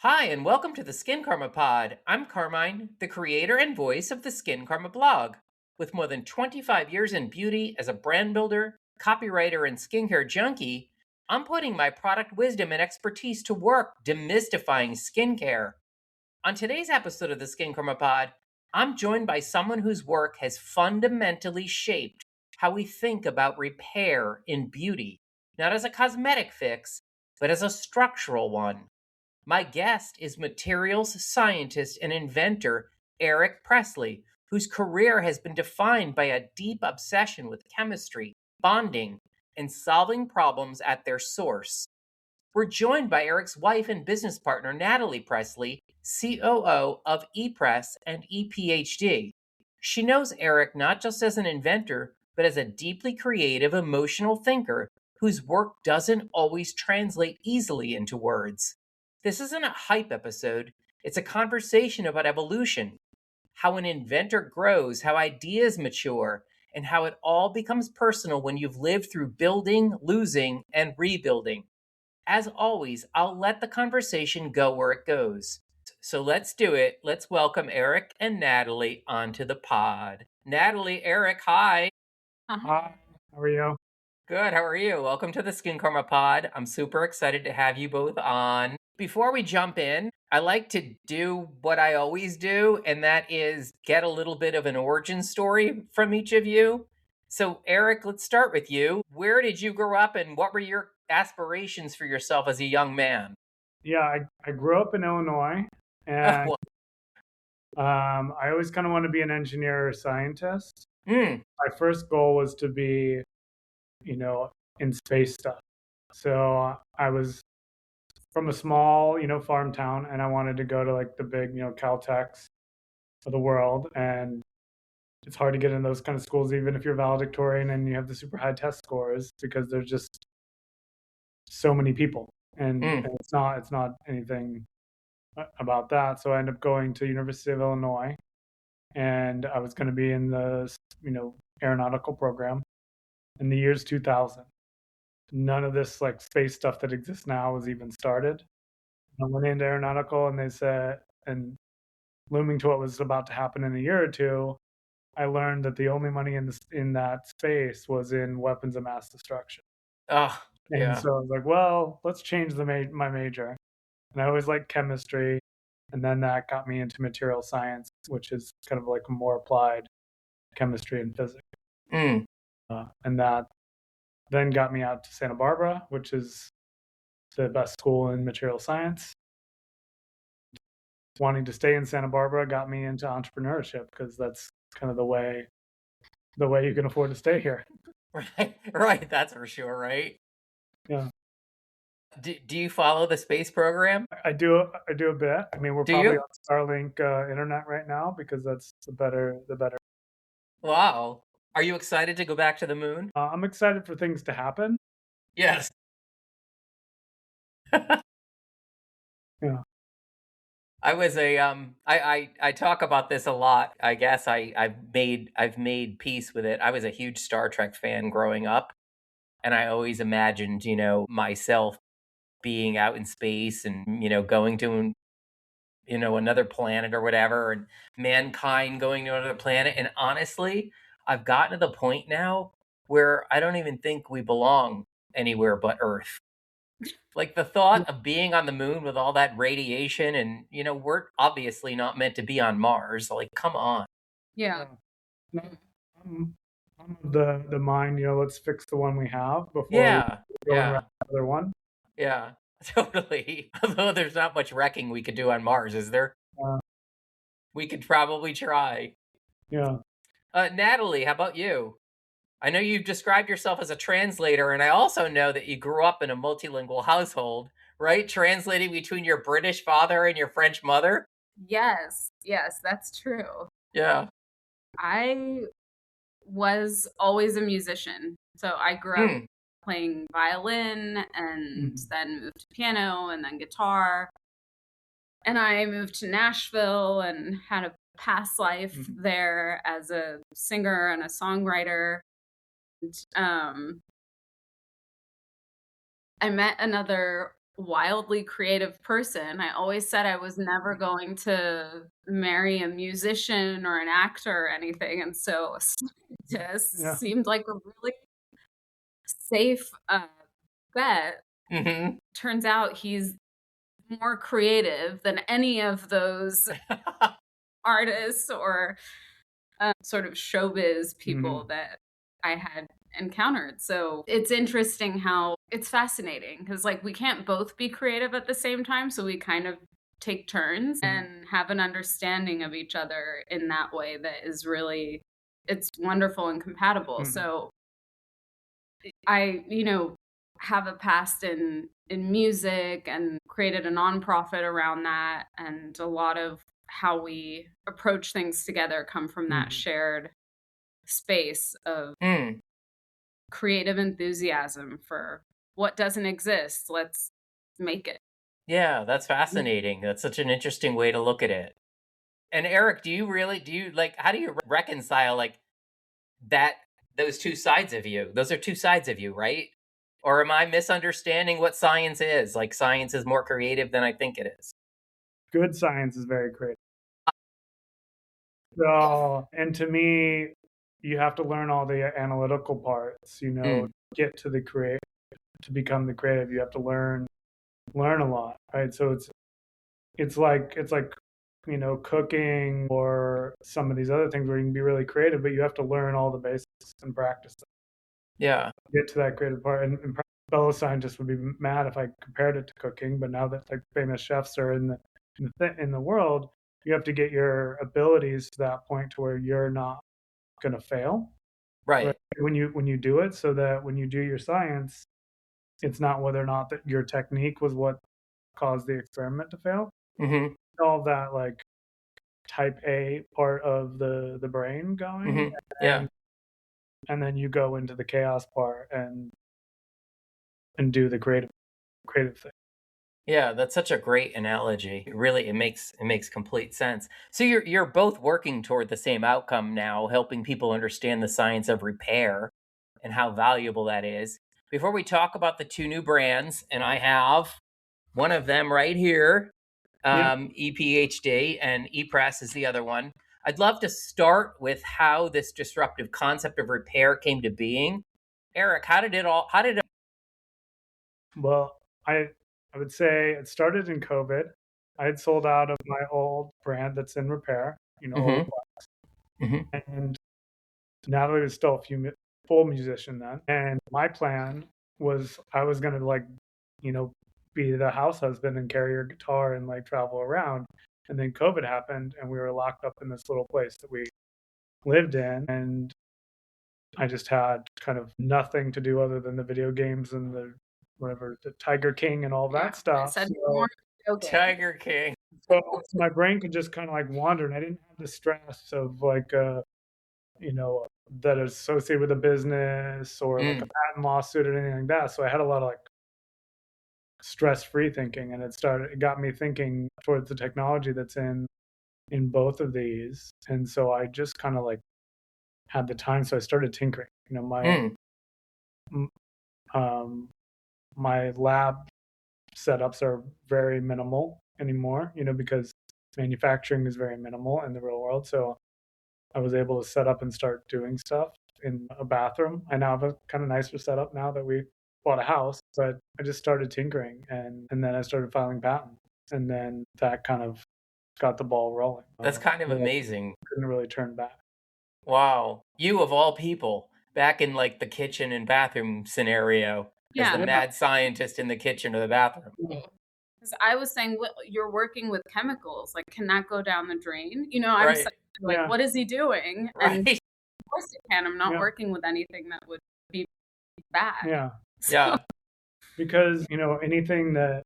Hi, and welcome to the Skincarma Pod. I'm Carmine, the creator and voice of the Skincarma blog. With more than 25 years in beauty as a brand builder, copywriter, and skincare junkie, I'm putting my product wisdom and expertise to work demystifying skincare. On today's episode of the Skincarma Pod, I'm joined by someone whose work has fundamentally shaped how we think about repair in beauty, not as a cosmetic fix, but as a structural one. My guest is materials scientist and inventor Eric Presley, whose career has been defined by a deep obsession with chemistry, bonding, and solving problems at their source. We're joined by Eric's wife and business partner, Natalie Presley, COO of Epres and ePhD. She knows Eric not just as an inventor, but as a deeply creative, emotional thinker whose work doesn't always translate easily into words. This isn't a hype episode, it's a conversation about evolution, how an inventor grows, how ideas mature, and how it all becomes personal when you've lived through building, losing, and rebuilding. As always, I'll let the conversation go where it goes. So let's do it. Let's welcome Eric and Natalie onto the pod. Natalie, Eric, hi. Hi, how are you? Good, how are you? Welcome to the Skincarma Pod. I'm super excited to have you both on. Before we jump in, I like to do what I always do, and that is get a little bit of an origin story from each of you. So, Eric, let's start with you. Where did you grow up, and what were your aspirations for yourself as a young man? Yeah, I grew up in Illinois, and Well, I always kind of want to be an engineer or scientist. mm, My first goal was to be, in space stuff. So I was from a small, farm town, and I wanted to go to like the big, Caltechs of the world. And it's hard to get in those kind of schools, even if you're valedictorian and you have the super high test scores, because there's just so many people, and mm, it's not anything about that. So I ended up going to University of Illinois, and I was going to be in the aeronautical program in the years 2000. None of this like space stuff that exists now was even started. I went into aeronautical, and they said, and looming to what was about to happen in a year or two, I learned that the only money in that space was in weapons of mass destruction. oh, And yeah. so I was like, well, let's change my major. And I always liked chemistry. And then that got me into material science, which is kind of like a more applied chemistry and physics. Mm, And that then got me out to Santa Barbara, which is the best school in material science. Wanting to stay in Santa Barbara got me into entrepreneurship, because that's kind of the way you can afford to stay here. right, that's for sure, right? Yeah, Do you follow the space program? I do a bit. I mean, we're Do probably you? on Starlink internet right now, because that's the better. Wow. Are you excited to go back to the moon? I'm excited for things to happen. Yes. Yeah. I was a I talk about this a lot. I guess I've made peace with it. I was a huge Star Trek fan growing up, and I always imagined, myself being out in space and, going to, another planet or whatever, and mankind going to another planet. And honestly, I've gotten to the point now where I don't even think we belong anywhere but Earth. Like the thought of being on the moon with all that radiation, and we're obviously not meant to be on Mars. Like, come on. Yeah. No, I'm of the mind, let's fix the one we have before we Yeah. go and write Yeah. another one. Yeah. Totally. Although there's not much wrecking we could do on Mars, is there? Uh, We could probably try. yeah. Natalie, how about you? I know you've described yourself as a translator, and I also know that you grew up in a multilingual household, right? Translating between your British father and your French mother. Yes, that's true. Yeah. I was always a musician. So I grew up Mm. playing violin and Mhm. then moved to piano and then guitar. And I moved to Nashville and had a past life Mhm. there as a singer and a songwriter. And, I met another wildly creative person. I always said I was never going to marry a musician or an actor or anything. And so a scientist seemed like a really safe bet. Mm-hmm. Turns out he's more creative than any of those artists or sort of showbiz people that I had encountered. So it's interesting how it's fascinating because like we can't both be creative at the same time. So we kind of take turns and have an understanding of each other in that way that is really, it's wonderful and compatible. So I, have a past in music and created a nonprofit around that, and a lot of how we approach things together come from that shared space of creative enthusiasm for what doesn't exist. Let's make it. Yeah, that's fascinating. That's such an interesting way to look at it. And Eric, do you like, how do you reconcile like those two sides of you? Those are two sides of you, right? Or am I misunderstanding what science is? Like science is more creative than I think it is. Good science is very creative. So, and to me, you have to learn all the analytical parts, get to to become the creative. You have to learn a lot, right? So it's like cooking or some of these other things where you can be really creative, but you have to learn all the basics and practice them. Yeah. Get to that creative part. And fellow scientists would be mad if I compared it to cooking, but now that like famous chefs are in the world, you have to get your abilities to that point to where you're not going to fail. Right. When you do it, so that when you do your science, it's not whether or not that your technique was what caused the experiment to fail. All of that like type A part of the brain going. And then you go into the chaos part and do the creative thing. Yeah, that's such a great analogy. It makes complete sense. So you're both working toward the same outcome now, helping people understand the science of repair and how valuable that is. Before we talk about the two new brands, and I have one of them right here, ePhD, and Epres is the other one. I'd love to start with how this disruptive concept of repair came to being. Eric, how did it Well, I would say it started in COVID. I had sold out of my old brand that's in repair, old wax. And Natalie was still a full musician then. And my plan was I was going to be the house husband and carry her guitar and like travel around. And then COVID happened and we were locked up in this little place that we lived in. And I just had kind of nothing to do other than the video games and the Tiger King and all that stuff. Tiger King. So my brain could just kind of like wander, and I didn't have the stress of like that is associated with a business or like a patent lawsuit or anything like that. So I had a lot of like stress-free thinking, and it got me thinking towards the technology that's in both of these. And so I just kind of like had the time, so I started tinkering. My lab setups are very minimal anymore, because manufacturing is very minimal in the real world. So I was able to set up and start doing stuff in a bathroom. I now have a kind of nicer setup now that we bought a house, but I just started tinkering and then I started filing patents. And then that kind of got the ball rolling. That's kind of amazing. Couldn't really turn back. Wow. You of all people, back in like the kitchen and bathroom scenario, as the mad scientist in the kitchen or the bathroom. Because I was saying, you're working with chemicals. Like, can that go down the drain? I'm like, what is he doing? And of course it can. I'm not working with anything that would be bad. Yeah. Yeah. Because, anything that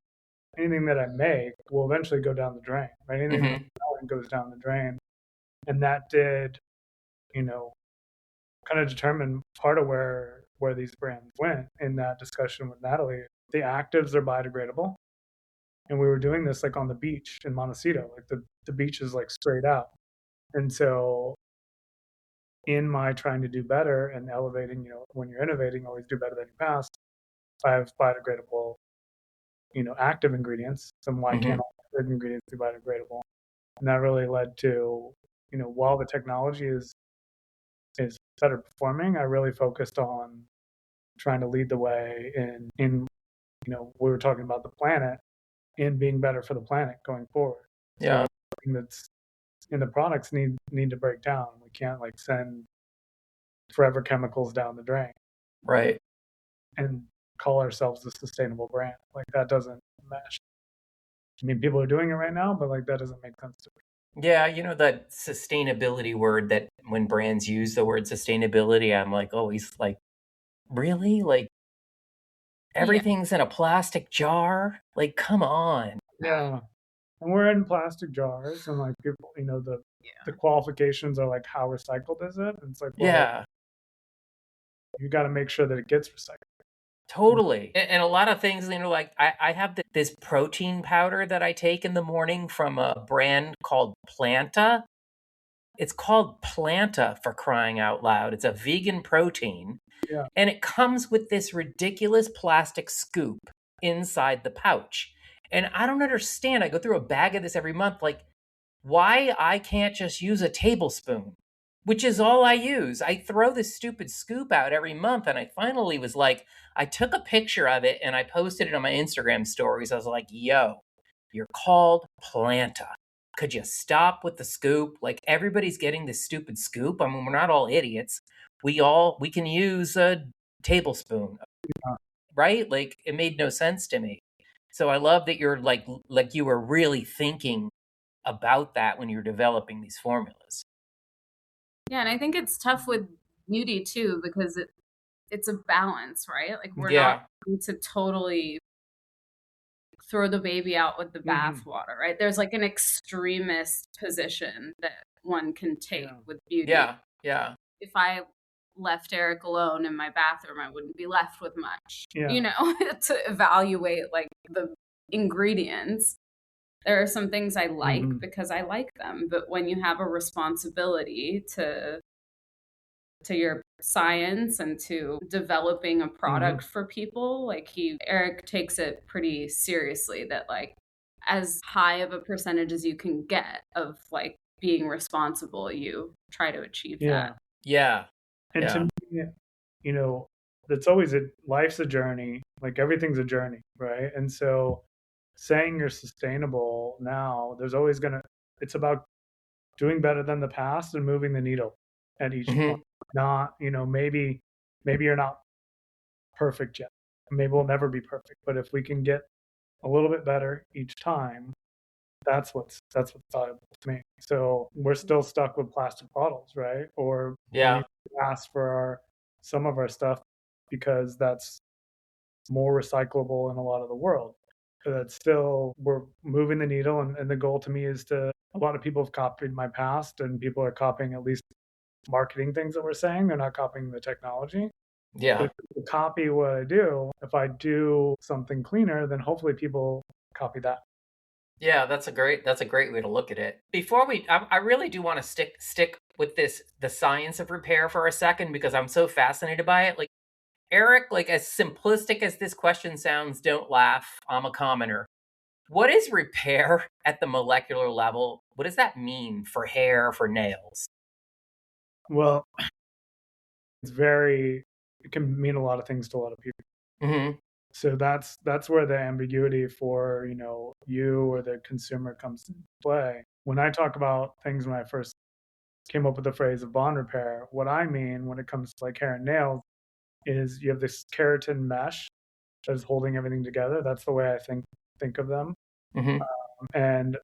I make will eventually go down the drain, right? Anything that goes down the drain. And that did, kind of determine part of where these brands went in that discussion with Natalie. The actives are biodegradable. And we were doing this like on the beach in Montecito, like the beach is like straight out. And so in my trying to do better and elevating, when you're innovating, always do better than your past, I have biodegradable active ingredients, then why can't all active ingredients be biodegradable? And that really led to, while the technology is better performing, I really focused on trying to lead the way in we were talking about the planet and being better for the planet going forward. Yeah. So everything that's in the products need to break down. We can't like send forever chemicals down the drain. Right. And call ourselves a sustainable brand. Like that doesn't mesh. I mean, people are doing it right now, but like that doesn't make sense to me. Yeah, that sustainability word, that when brands use the word sustainability, I'm like always like, really? Like everything's in a plastic jar? Like, come on. Yeah. And we're in plastic jars, and like people, the qualifications are like, how recycled is it? And it's like, well, Yeah, you got to make sure that it gets recycled. totally. And a lot of things, like I have this protein powder that I take in the morning from a brand called Planta. It's called Planta, for crying out loud. It's a vegan protein. Yeah. And it comes with this ridiculous plastic scoop inside the pouch. And I don't understand. I go through a bag of this every month. Like, why I can't just use a tablespoon, which is all I use. I throw this stupid scoop out every month. And I finally was like, I took a picture of it and I posted it on my Instagram stories. I was like, yo, you're called Planta. Could you stop with the scoop? Like, everybody's getting this stupid scoop. I mean, we're not all idiots. We can use a tablespoon, right? Like, it made no sense to me. So I love that you're like you were really thinking about that when you're developing these formulas. Yeah, and I think it's tough with beauty too, because it's a balance, right? Like we're not going to totally throw the baby out with the bathwater, right? There's like an extremist position that one can take with beauty. Yeah. If I left Eric alone in my bathroom, I wouldn't be left with much, to evaluate like the ingredients. There are some things I like because I like them, but when you have a responsibility to your science and to developing a product for people, like Eric takes it pretty seriously, that like as high of a percentage as you can get of like being responsible, you try to achieve that. Yeah. And to me, that's always life's a journey. Like everything's a journey, right? And so saying you're sustainable now, it's about doing better than the past and moving the needle at each point. Not, maybe you're not perfect yet. Maybe we'll never be perfect. But if we can get a little bit better each time, that's what's valuable to me. So we're still stuck with plastic bottles, right? Or we ask for some of our stuff because that's more recyclable in a lot of the world. But that's still, we're moving the needle, and the goal to me is a lot of people have copied my past, and people are copying at least marketing things that we're saying. They're not copying the technology. Yeah. But if people copy what I do, if I do something cleaner, then hopefully people copy that. Yeah, that's a great way to look at it. Before I really do want to stick with the science of repair for a second, because I'm so fascinated by it. Like, Eric, like, as simplistic as this question sounds, don't laugh. I'm a commoner. What is repair at the molecular level? What does that mean for hair, for nails? Well, it can mean a lot of things to a lot of people. So that's where the ambiguity for, you or the consumer comes into play. When I talk about things, when I first came up with the phrase of bond repair, what I mean when it comes to like hair and nails is you have this keratin mesh that is holding everything together. That's the way I think of them. And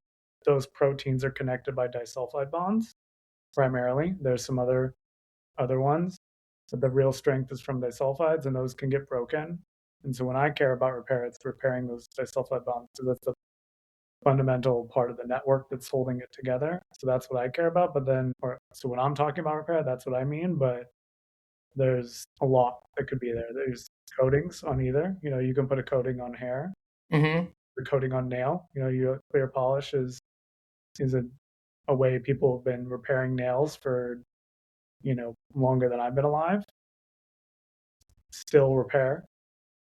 those proteins are connected by disulfide bonds primarily. There's some other ones, but the real strength is from disulfides, and those can get broken. And so when I care about repair, it's repairing those disulfide bonds. So that's the fundamental part of the network that's holding it together. So that's what I care about. But then, so when I'm talking about repair, that's what I mean. But there's a lot that could be there. There's coatings on either. You can put a coating on hair, the coating on nail. Clear polish is a way people have been repairing nails for longer than I've been alive. Still repair,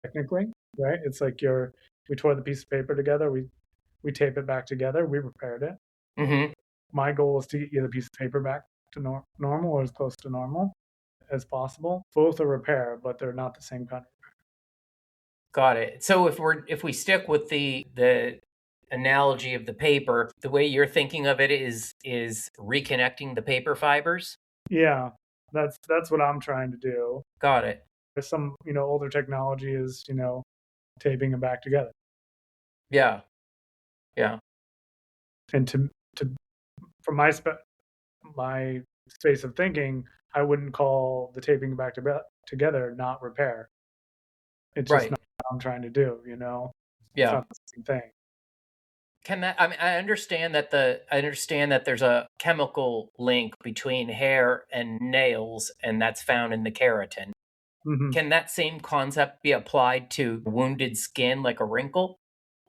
technically, right? It's like you're We tore the piece of paper together. We tape it back together. We repaired it. Mm-hmm. My goal is to get you the piece of paper back to normal or as close to normal as possible. Both are repair, but they're not the same kind of repair. Got it. So if we stick with the analogy of the paper, the way you're thinking of it is reconnecting the paper fibers. Yeah, that's what I'm trying to do. Got it. There's some, older technology is, taping them back together. Yeah. Yeah. And to from my space of thinking, I wouldn't call the taping back together not repair. It's just Right. not what I'm trying to do, It's Yeah. not the same thing. Can that? I mean, I understand that there's a chemical link between hair and nails, and that's found in the keratin. Mm-hmm. Can that same concept be applied to wounded skin, like a wrinkle,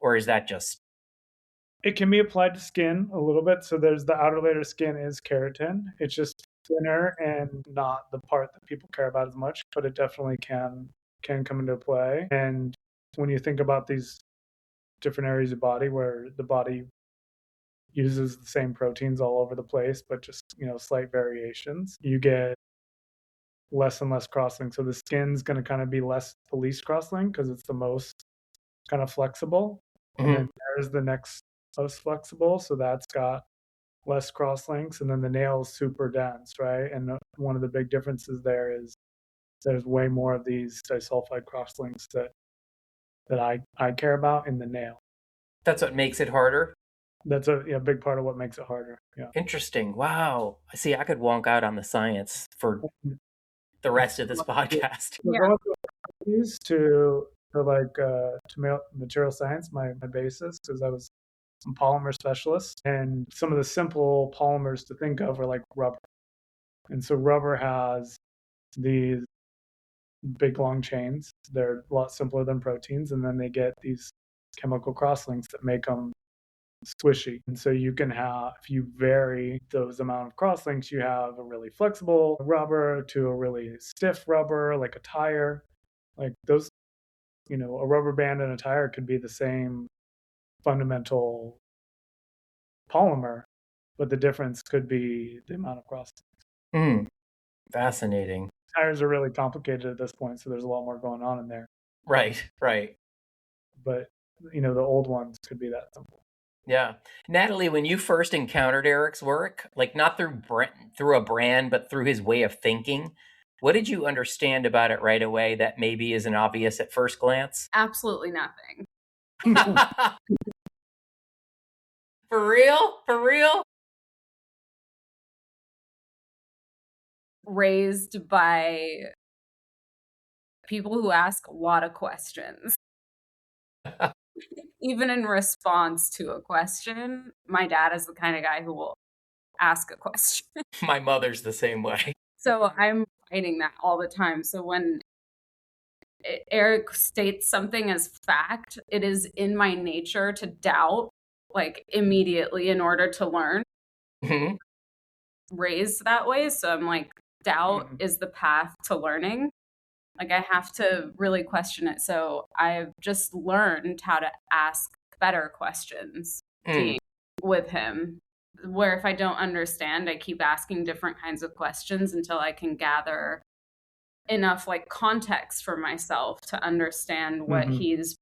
or is that just? It can be applied to skin a little bit. So there's the outer layer of skin is keratin. It's just thinner and not the part that people care about as much, but it definitely can come into play. And when you think about these different areas of body where the body uses the same proteins all over the place, but just, slight variations, you get less and less crosslinks. So the skin's going to kind of be the least crosslink because it's the most kind of flexible. Mm-hmm. And then there's the next most flexible. So that's got less crosslinks. And then the nail is super dense, right? And one of the big differences there is there's way more of these disulfide crosslinks that I care about in the nail. That's what makes it harder. That's a big part of what makes it harder. Yeah. Interesting. Wow. See, I could wonk out on the science for the rest of this podcast. Yeah. To material science, my basis, because I was a polymer specialist, and some of the simple polymers to think of are like rubber. And so rubber has these big long chains. They're a lot simpler than proteins, and then they get these chemical crosslinks that make them squishy. And so you can have, if you vary those amount of crosslinks, you have a really flexible rubber to a really stiff rubber, like a tire. Like those, a rubber band and a tire could be the same fundamental polymer, but the difference could be the amount of crosslinks. Fascinating. Tires are really complicated at this point, so there's a lot more going on in there. Right. But, the old ones could be that simple. Yeah. Natalie, when you first encountered Eric's work, like not through a brand, but through his way of thinking, what did you understand about it right away that maybe isn't obvious at first glance? Absolutely nothing. For real? Raised by people who ask a lot of questions. Even in response to a question, my dad is the kind of guy who will ask a question. My mother's the same way. So I'm fighting that all the time. So when Eric states something as fact, it is in my nature to doubt, like immediately in order to learn. Mm-hmm. Raised that way. So I'm like, doubt is the path to learning. Like I have to really question it. So I've just learned how to ask better questions with him, where if I don't understand, I keep asking different kinds of questions until I can gather enough like context for myself to understand what he's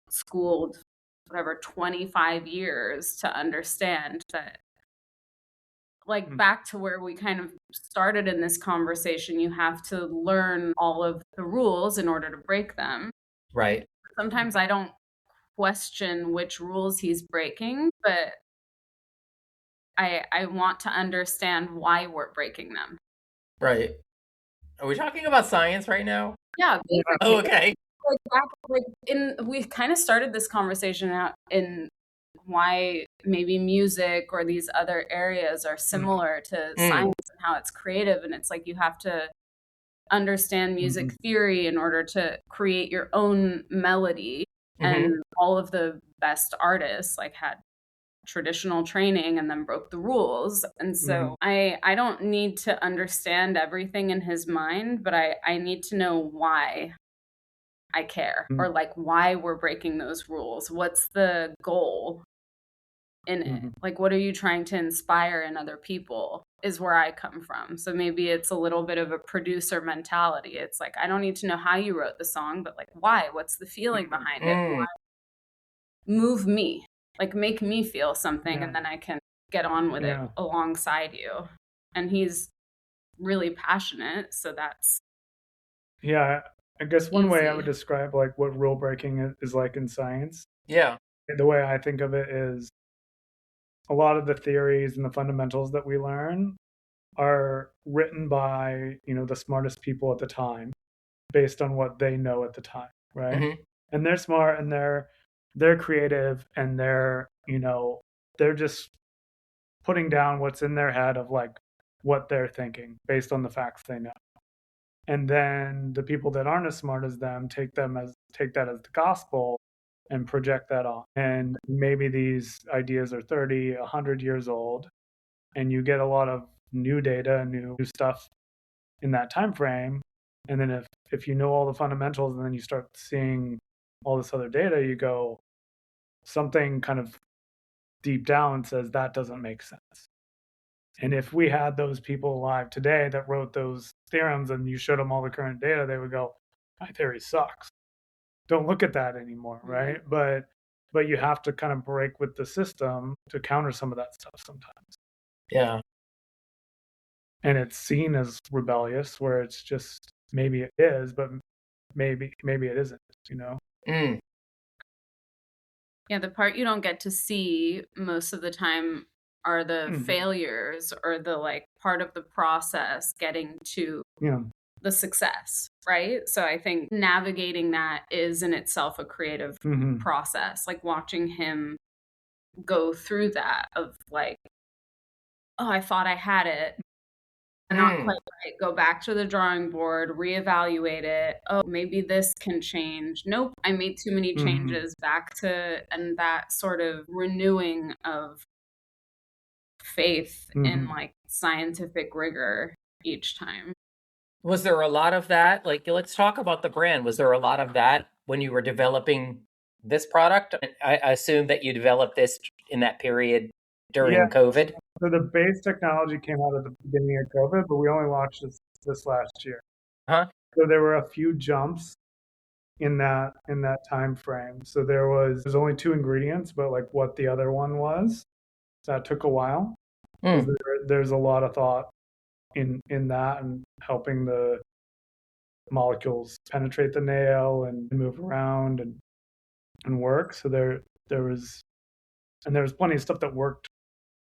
schooled, 25 years to understand that. Like back to where we kind of started in this conversation, you have to learn all of the rules in order to break them. Right. Sometimes I don't question which rules he's breaking, but I want to understand why we're breaking them. Right. Are we talking about science right now? Yeah. Oh, okay. We kind of started this conversation out in why maybe music or these other areas are similar to science and how it's creative. And it's like you have to understand music theory in order to create your own melody. And all of the best artists like had traditional training and then broke the rules. And so I don't need to understand everything in his mind, but I need to know why I care, or like why we're breaking those rules. What's the goal in it? Like, what are you trying to inspire in other people is where I come from. So maybe it's a little bit of a producer mentality. It's like, I don't need to know how you wrote the song, but like, why? What's the feeling behind it? Why? Move me, like make me feel something, and then I can get on with it alongside you. And he's really passionate, so that's I guess one way I easy. would describe like what rule breaking is like in science. Yeah. The way I think of it is a lot of the theories and the fundamentals that we learn are written by, the smartest people at the time based on what they know at the time, right? And they're smart and they're creative and they're just putting down what's in their head of like what they're thinking based on the facts they know. And then the people that aren't as smart as them take that as the gospel and project that on. And maybe these ideas are 30, 100 years old, and you get a lot of new data and new stuff in that time frame. And then if you know all the fundamentals and then you start seeing all this other data, you go, something kind of deep down says that doesn't make sense. And if we had those people alive today that wrote those theorems and you showed them all the current data, they would go, my theory sucks. Don't look at that anymore, right? But you have to kind of break with the system to counter some of that stuff sometimes. Yeah. And it's seen as rebellious, where it's just, maybe it is, but maybe it isn't, Yeah, the part you don't get to see most of the time are the failures, or the like part of the process getting to the success, right? So I think navigating that is in itself a creative process, like watching him go through that of like, oh, I thought I had it, not quite right. Go back to the drawing board, reevaluate it. Oh, maybe this can change. Nope, I made too many changes. Back to, and that sort of renewing of faith in like scientific rigor each time. Was there a lot of that? Like, let's talk about the brand. Was there a lot of that when you were developing this product? I assume that you developed this in that period during COVID. So the base technology came out at the beginning of COVID, but we only launched this last year. So there were a few jumps in that time frame. So there's only 2 ingredients, but like what the other one was, that took a while. There's a lot of thought in that, and helping the molecules penetrate the nail and move around and work. So there was plenty of stuff that worked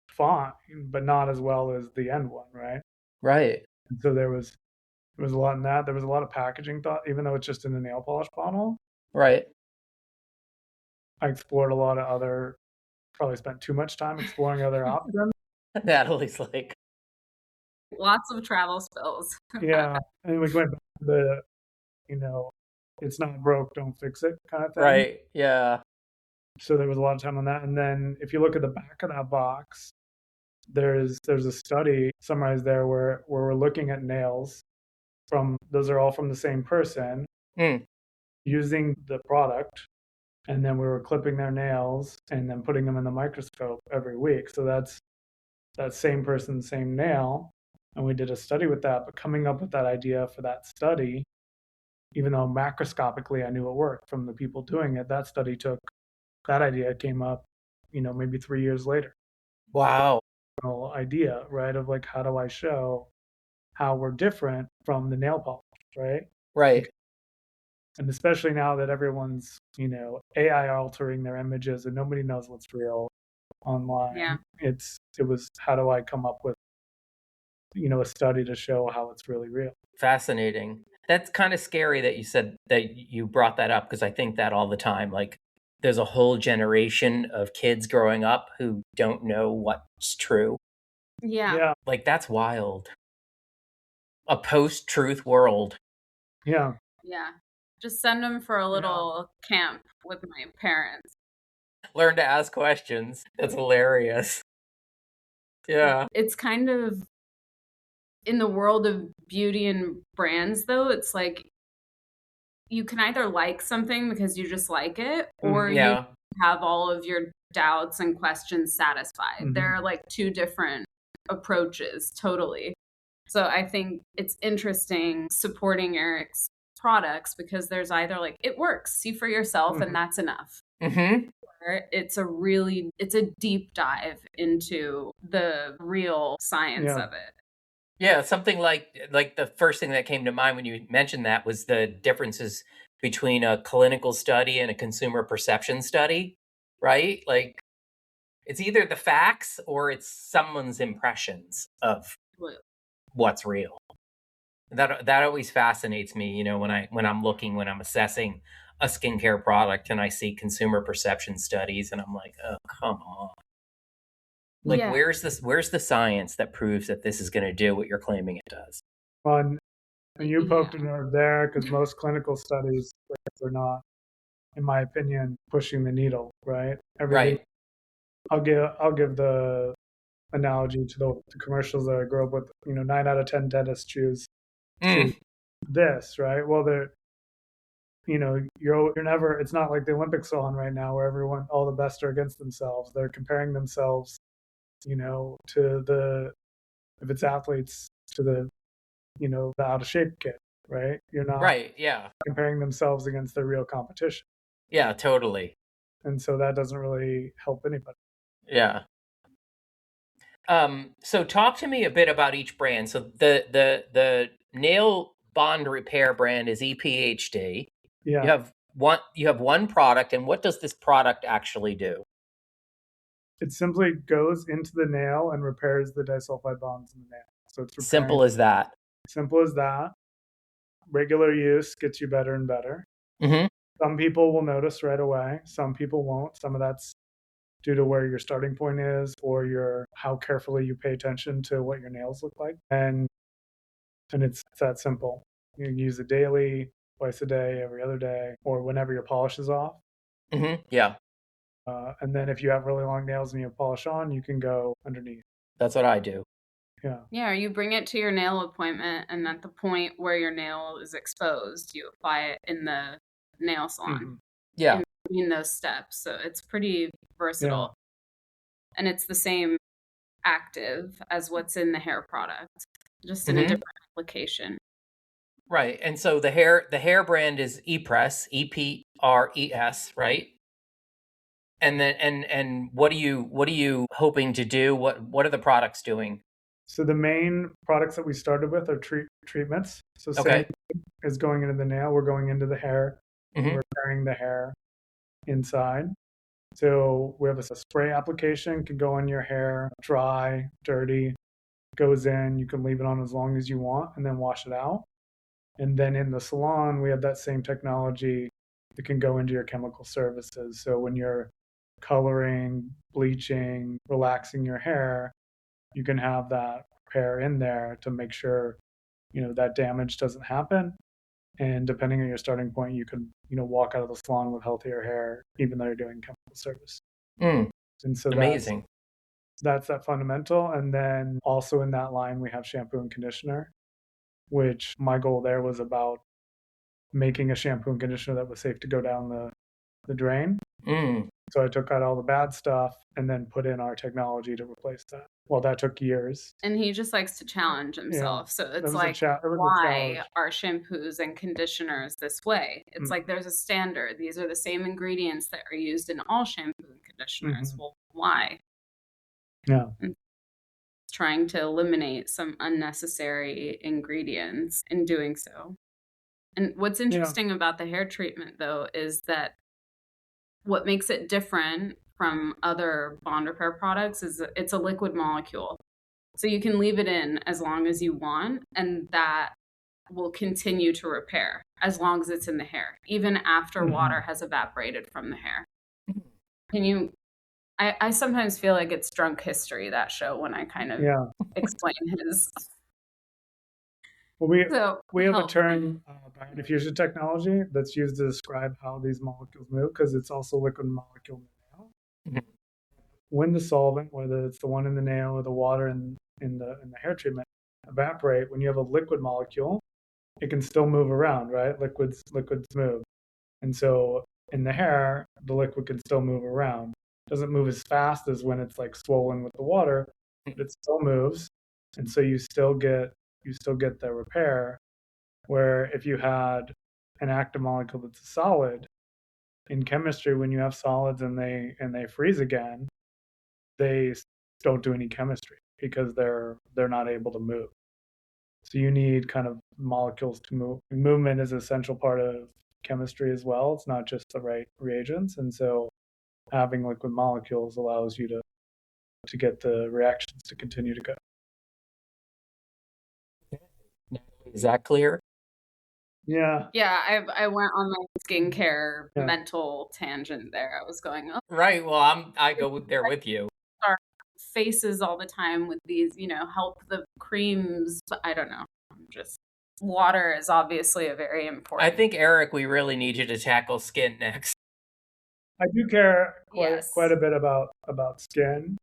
fine, but not as well as the end one, right? Right. And so there was a lot in that. There was a lot of packaging thought, even though it's just in a nail polish bottle. Right. I explored a lot of other, probably spent too much time exploring other options. Natalie's like, lots of travel spills. Yeah. And we went back to the, it's not broke, don't fix it kind of thing. Right. Yeah. So there was a lot of time on that. And then if you look at the back of that box, there's a study summarized there where we're looking at nails those are all from the same person using the product, and then we were clipping their nails and then putting them in the microscope every week. So that's that same person, same nail. And we did a study with that, but coming up with that idea for that study, even though macroscopically I knew it worked from the people doing it, that idea came up, maybe 3 years later. Wow. Idea, right? Of like, how do I show how we're different from the nail polish, right? Right. And especially now that everyone's, AI altering their images and nobody knows what's real online. Yeah. It was, how do I come up with, a study to show how it's really real? Fascinating. That's kind of scary that you said that you brought that up, because I think that all the time. Like, there's a whole generation of kids growing up who don't know what's true. Yeah. Like, that's wild. A post-truth world. Yeah. Yeah. Just send them for a little camp with my parents. Learn to ask questions. That's hilarious. Yeah. It's kind of, in the world of beauty and brands, though, it's like you can either like something because you just like it, or Yeah. you have all of your doubts and questions satisfied. Mhm. There are like two different approaches, totally. So I think it's interesting supporting Eric's products because there's either like, it works, see for yourself, and that's enough. Mm-hmm. Or it's a deep dive into the real science Yeah. of it. Yeah, something like the first thing that came to mind when you mentioned that was the differences between a clinical study and a consumer perception study, right? Like it's either the facts or it's someone's impressions of what's real. That always fascinates me, you know, when I'm assessing a skincare product and I see consumer perception studies and I'm like, oh, come on. Like, Yeah. where's the science that proves that this is going to do what you're claiming it does? Well, and you poked a nerve there because most clinical studies are not, in my opinion, pushing the needle, right? Everything. Right. I'll give the analogy to the commercials that I grew up with. 9 out of 10 dentists choose this, right? Well, you're never. It's not like the Olympics are on right now where all the best are against themselves. They're comparing themselves, to if it's athletes to the out of shape kid, right? You're not Right, yeah. comparing themselves against their real competition. Yeah, totally. And so that doesn't really help anybody. Yeah. So talk to me a bit about each brand. So the nail bond repair brand is ePhD. Yeah. You have one product, and what does this product actually do? It simply goes into the nail and repairs the disulfide bonds in the nail. So it's Simple as that. Simple as that. Regular use gets you better and better. Mm-hmm. Some people will notice right away. Some people won't. Some of that's due to where your starting point is or how carefully you pay attention to what your nails look like. And it's that simple. You can use it daily, twice a day, every other day, or whenever your polish is off. Mm-hmm. Yeah. And then if you have really long nails and you have polish on, you can go underneath. That's what I do. Yeah. Yeah, or you bring it to your nail appointment, and at the point where your nail is exposed, you apply it in the nail salon. Mm-hmm. Yeah. In between those steps. So it's pretty versatile. Yeah. And it's the same active as what's in the hair product, just in a different application. Right. And so the hair brand is Epres, EPRES, right? And then and what are you hoping to do? What are the products doing? So the main products that we started with are treatments. So same is going into the nail. We're going into the hair. We're repairing the hair inside. So we have a spray application, can go on your hair, dry, dirty, goes in. You can leave it on as long as you want and then wash it out. And then in the salon, we have that same technology that can go into your chemical services. So when you're coloring, bleaching, relaxing your hair, you can have that repair in there to make sure, that damage doesn't happen. And depending on your starting point, you can, walk out of the salon with healthier hair, even though you're doing chemical service. And so amazing. That's that fundamental. And then also in that line, we have shampoo and conditioner, which my goal there was about making a shampoo and conditioner that was safe to go down the drain. So I took out all the bad stuff and then put in our technology to replace that. Well, that took years. And he just likes to challenge himself. Yeah. So it's like, why are shampoos and conditioners this way? It's like there's a standard. These are the same ingredients that are used in all shampoo and conditioners. Well, why? Yeah. And trying to eliminate some unnecessary ingredients in doing so. And what's interesting about the hair treatment, though, is that what makes it different from other bond repair products is it's a liquid molecule. So you can leave it in as long as you want, and that will continue to repair as long as it's in the hair, even after water has evaporated from the hair. I sometimes feel like it's drunk history, that show, when I kind of explain his... Well, we have a term, biodiffusion technology, that's used to describe how these molecules move, because it's also liquid molecule in the nail. When the solvent, whether it's the one in the nail or the water in the hair treatment, evaporate, when you have a liquid molecule, it can still move around, right? Liquids move. And so in the hair, the liquid can still move around. It doesn't move as fast as when it's like swollen with the water, but it still moves. And so you still get the repair. Where if you had an active molecule that's a solid, in chemistry, when you have solids and they freeze again, they don't do any chemistry because they're not able to move. So you need kind of molecules to move. Movement is an essential part of chemistry as well. It's not just the right reagents. And so having liquid molecules allows you to get the reactions to continue to go. Is that clear? Yeah. Yeah, I went on my skincare mental tangent there. I was going, oh, Right. Well, I go there with you. our faces all the time with these, help the creams. I don't know. Just water is obviously a very important. I think, Eric, we really need you to tackle skin next. I do care quite a bit about skin.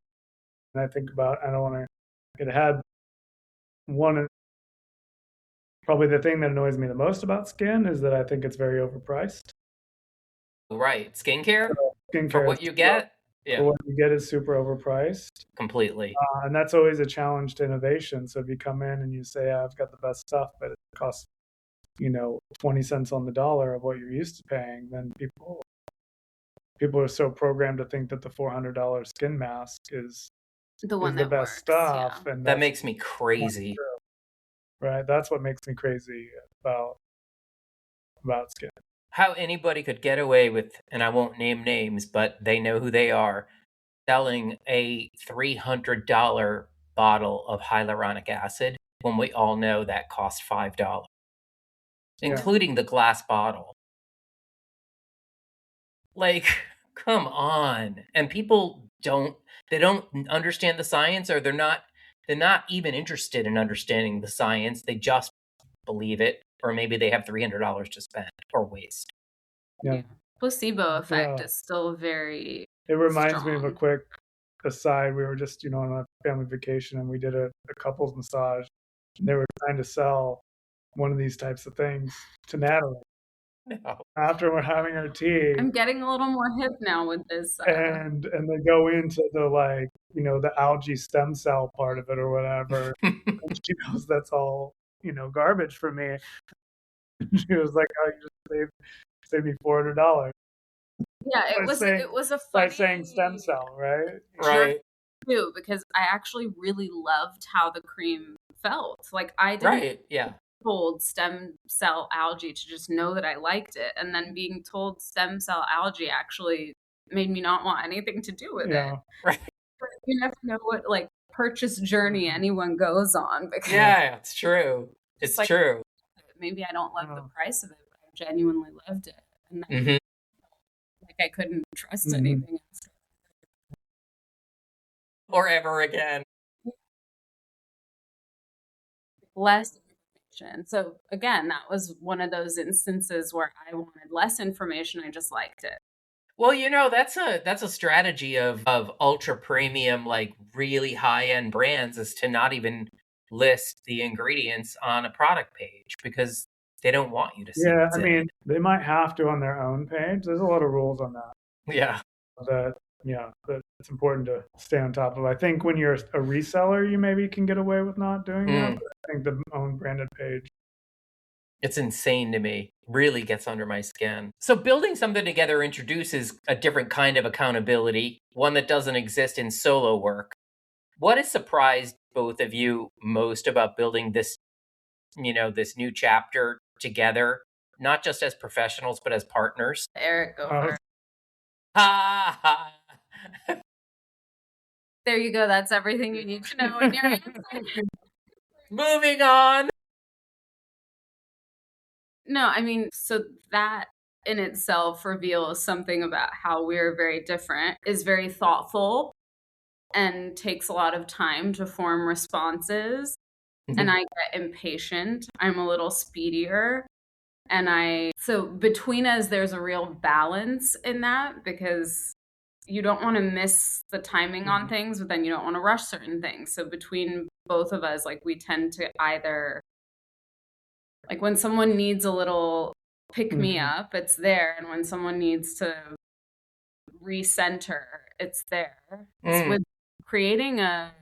And I think about, I don't want to get ahead. Probably the thing that annoys me the most about skin is that I think it's very overpriced. Right. Skincare? Skincare For what you get? Yeah. For what you get is super overpriced. Completely. And that's always a challenge to innovation. So if you come in and you say, I've got the best stuff, but it costs, 20 cents on the dollar of what you're used to paying, then people are so programmed to think that the $400 skin mask is the one the that best works, stuff. yeah. And that makes me crazy. Right? That's what makes me crazy about skin. How anybody could get away with, and I won't name names, but they know who they are, selling a $300 bottle of hyaluronic acid when we all know that costs $5, including the glass bottle. Like, come on. And people don't understand the science, or they're not even interested in understanding the science. They just believe it, or maybe they have $300 to spend or waste. Yeah. Placebo effect is still very It reminds me of a strong. quick aside. We were just, on a family vacation, and we did a couples massage. And they were trying to sell one of these types of things to Natalie. No. After we're having our tea. I'm getting a little more hip now with this. And they go into the the algae stem cell part of it or whatever. And she goes, that's all, garbage for me. She was like, oh, you just saved me $400. Yeah, it was a funny, by saying stem cell, right? Right. Too, because I actually really loved how the cream felt. Like I didn't Right, yeah. told stem cell algae to just know that I liked it, and then being told stem cell algae actually made me not want anything to do with it. Right. But you never know what purchase journey anyone goes on. Because it's true. It's true. Maybe I don't love the price of it, but I genuinely loved it, and then, I couldn't trust anything else. Or ever again. Less information. So again, that was one of those instances where I wanted less information. I just liked it. Well, that's a strategy of ultra premium, really high end brands, is to not even list the ingredients on a product page because they don't want you to see. Yeah, I mean, they might have to on their own page. There's a lot of rules on that. Yeah. That it's important to stay on top of. I think when you're a reseller, you maybe can get away with not doing that. But I think the own branded page. It's insane to me. Really gets under my skin. So building something together introduces a different kind of accountability, one that doesn't exist in solo work. What has surprised both of you most about building this, this new chapter together, not just as professionals, but as partners? Eric, go for it. Ha! There you go. That's everything you need to know in your answer. Moving on. No, I mean, so that in itself reveals something about how we're very different, is very thoughtful, and takes a lot of time to form responses. And I get impatient. I'm a little speedier. And so between us, there's a real balance in that, because you don't want to miss the timing on things, but then you don't want to rush certain things. So between both of us, we tend to either Like when someone needs a little pick me up, it's there. And when someone needs to recenter, it's there. It's with creating a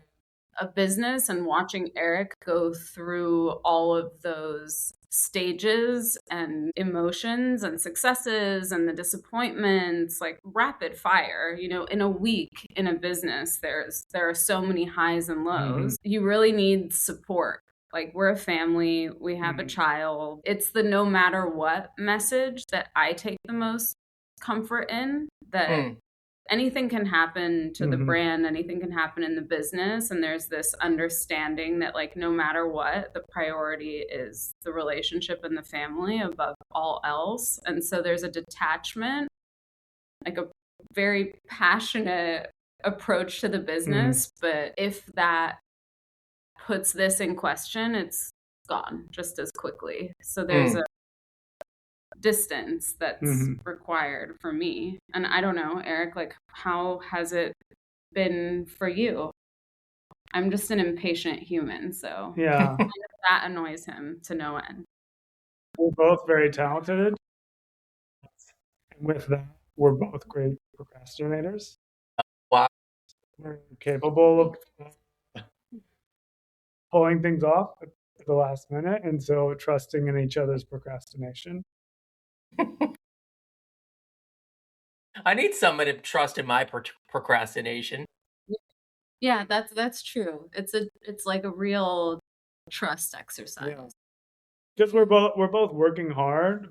business and watching Eric go through all of those stages and emotions and successes and the disappointments, like rapid fire. You know, in a week in a business, there are so many highs and lows. You really need support. Like, we're a family, we have a child. It's the no matter what message that I take the most comfort in, that anything can happen to the brand, anything can happen in the business. And there's this understanding that, like, no matter what, the priority is the relationship and the family above all else. And so there's a detachment, like a very passionate approach to the business. But if that puts this in question, it's gone just as quickly. So there's a distance that's required for me. And I don't know, Eric, like, how has it been for you? I'm just an impatient human, so yeah, that annoys him to no end. We're both very talented. And with that, we're both great procrastinators. Wow. We're capable of pulling things off at the last minute, and so trusting in each other's procrastination. I need someone to trust in my procrastination. Yeah, that's true. It's like a real trust exercise. Yeah. Because we're both working hard,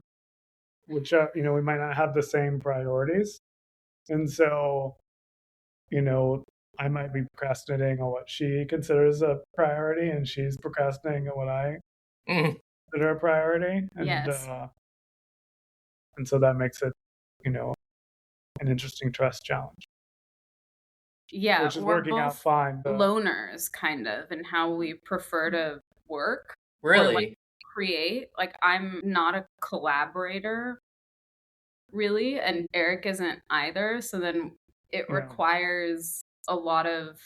which we might not have the same priorities, and so I might be procrastinating on what she considers a priority, and she's procrastinating on what I consider a priority, and Yes. And so that makes it an interesting trust challenge. Yeah, which is we're working out both fine. loners, kind of, and how we prefer to work. Really? Or, like, create. Like, I'm not a collaborator, really, and Eric isn't either. So then it requires a lot of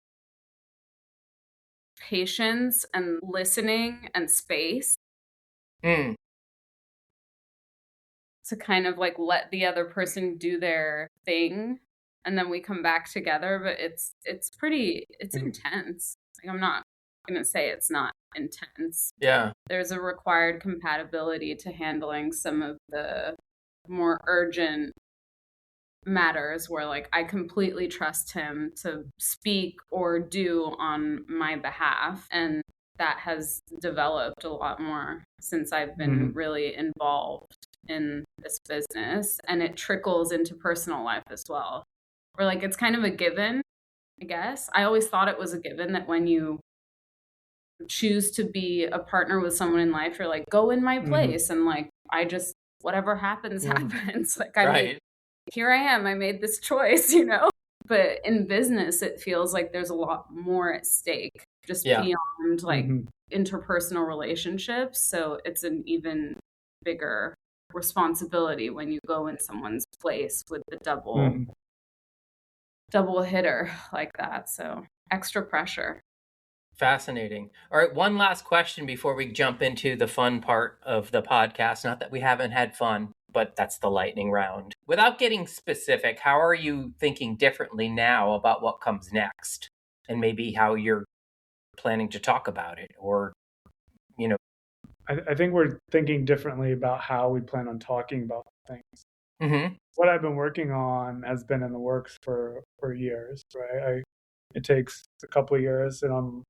patience and listening and space to kind of, like, let the other person do their thing, and then we come back together. But it's intense. Like, I'm not gonna say it's not intense. Yeah. There's a required compatibility to handling some of the more urgent matters where, like, I completely trust him to speak or do on my behalf. And that has developed a lot more since I've been really involved in this business. And it trickles into personal life as well. Or, like, it's kind of a given, I guess. I always thought it was a given that when you choose to be a partner with someone in life, you're like, go in my place. And, like, I just, whatever happens, happens. Like, here I am, I made this choice, But in business, it feels like there's a lot more at stake, just beyond, like, interpersonal relationships. So it's an even bigger responsibility when you go in someone's place with the double hitter like that. So extra pressure. Fascinating. All right, one last question before we jump into the fun part of the podcast. Not that we haven't had fun, but that's the lightning round. Without getting specific, how are you thinking differently now about what comes next? And maybe how you're planning to talk about it, or, I think we're thinking differently about how we plan on talking about things. What I've been working on has been in the works for years, right? It takes a couple of years, and I'm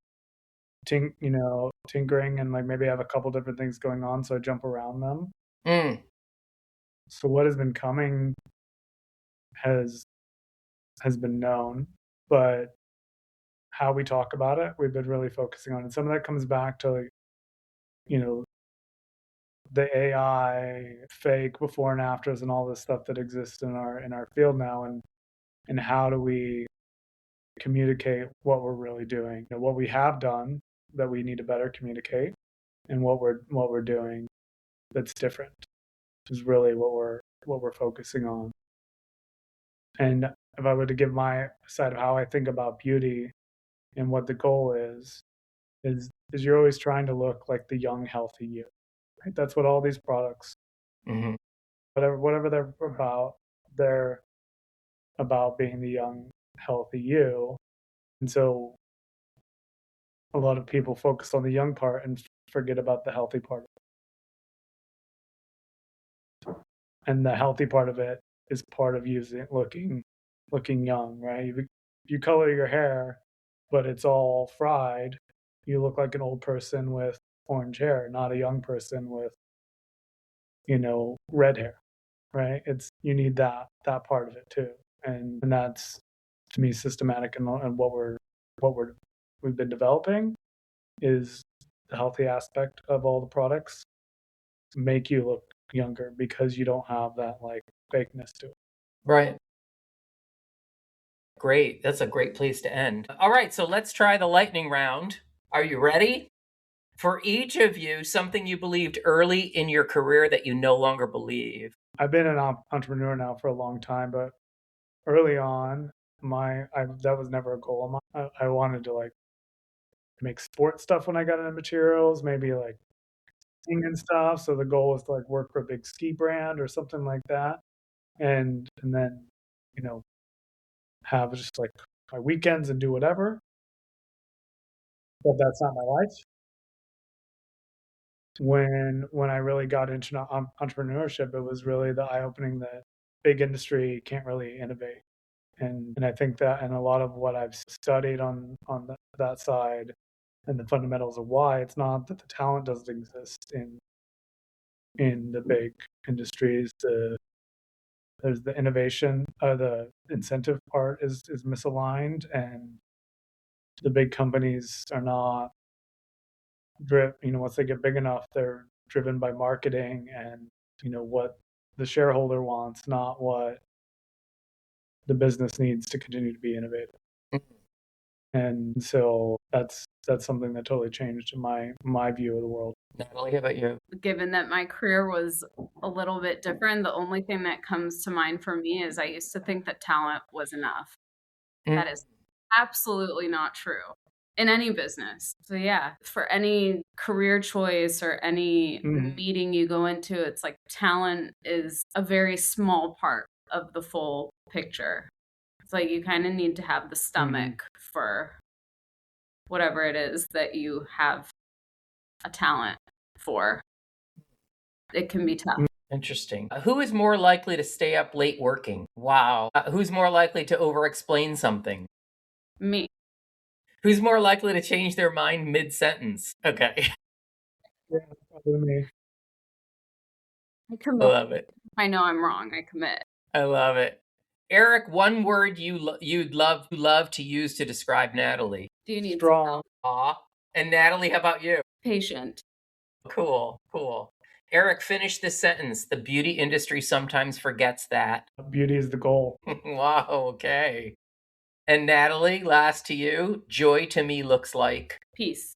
tinkering, and, like, maybe I have a couple different things going on, so I jump around them. So what has been coming has been known, but how we talk about it, we've been really focusing on. And some of that comes back to, like, the AI fake before and afters and all this stuff that exists in our field now, and how do we communicate what we're really doing, what we have done that we need to better communicate, and what we're doing that's different is really what we're focusing on. And if I were to give my side of how I think about beauty and what the goal is you're always trying to look like the young, healthy you. Right? That's what all these products, Mm-hmm. whatever they're about being the young, healthy you. And so a lot of people focus on the young part and forget about the healthy part. And the healthy part of it is part of looking young, right? If you color your hair, but it's all fried, you look like an old person with orange hair, not a young person with, red hair, right? You need that part of it too, and that's, to me, systematic, and what we've been developing is the healthy aspect of all the products to make you look younger, because you don't have that like fakeness to it. Right. Great. That's a great place to end. All right, so let's try the lightning round. Are you ready? For each of you, something you believed early in your career that you no longer believe. I've been an entrepreneur now for a long time, but early on, that was never a goal of mine. I wanted to like make sports stuff when I got into materials, maybe like sing and stuff. So the goal was to like work for a big ski brand or something like that, and then have just like my weekends and do whatever. But that's not my life. When I really got into entrepreneurship, it was really the eye opening that big industry can't really innovate. And I think that, and a lot of what I've studied on that side, and the fundamentals of why, it's not that the talent doesn't exist in the big industries. There's the innovation, the incentive part is misaligned, and the big companies are not once they get big enough, they're driven by marketing and what the shareholder wants, not what the business needs to continue to be innovative. And so that's something that totally changed my view of the world. Natalie, how about you? Given that my career was a little bit different, the only thing that comes to mind for me is I used to think that talent was enough. That is absolutely not true in any business. So yeah, for any career choice or any meeting you go into, it's like talent is a very small part of the full picture. It's like you kind of need to have the stomach for whatever it is that you have a talent for. It can be tough. Interesting. Who is more likely to stay up late working? Wow. Who's more likely to over-explain something? Me. Who's more likely to change their mind mid-sentence? Okay. Yeah, probably me. I commit. I love it. I know I'm wrong. I commit. I love it. Eric, one word you'd love to use to describe Natalie. Do you need Strong. some help? Aw. And Natalie, how about you? Patient. Cool. Eric, finish this sentence. The beauty industry sometimes forgets that. Beauty is the goal. Wow, okay. And Natalie, last to you. Joy to me looks like Peace.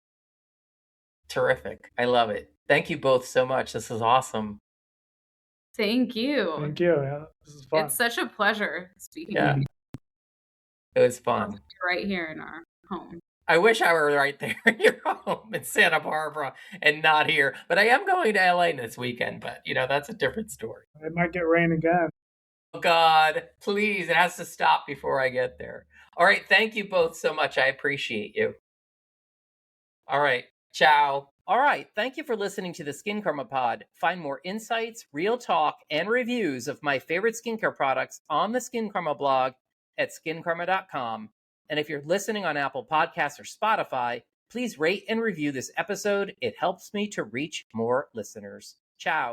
Terrific. I love it. Thank you both so much. This is awesome. Thank you. Thank you. Yeah, this is fun. It's such a pleasure speaking Yeah. with you. It was fun. Right here in our home. I wish I were right there in your home in Santa Barbara and not here. But I am going to LA this weekend, but that's a different story. It might get rain again. Oh God, please, it has to stop before I get there. All right, thank you both so much. I appreciate you. All right, ciao. All right, thank you for listening to the Skincarma Pod. Find more insights, real talk, and reviews of my favorite skincare products on the Skincarma blog at skincarma.com. And if you're listening on Apple Podcasts or Spotify, please rate and review this episode. It helps me to reach more listeners. Ciao.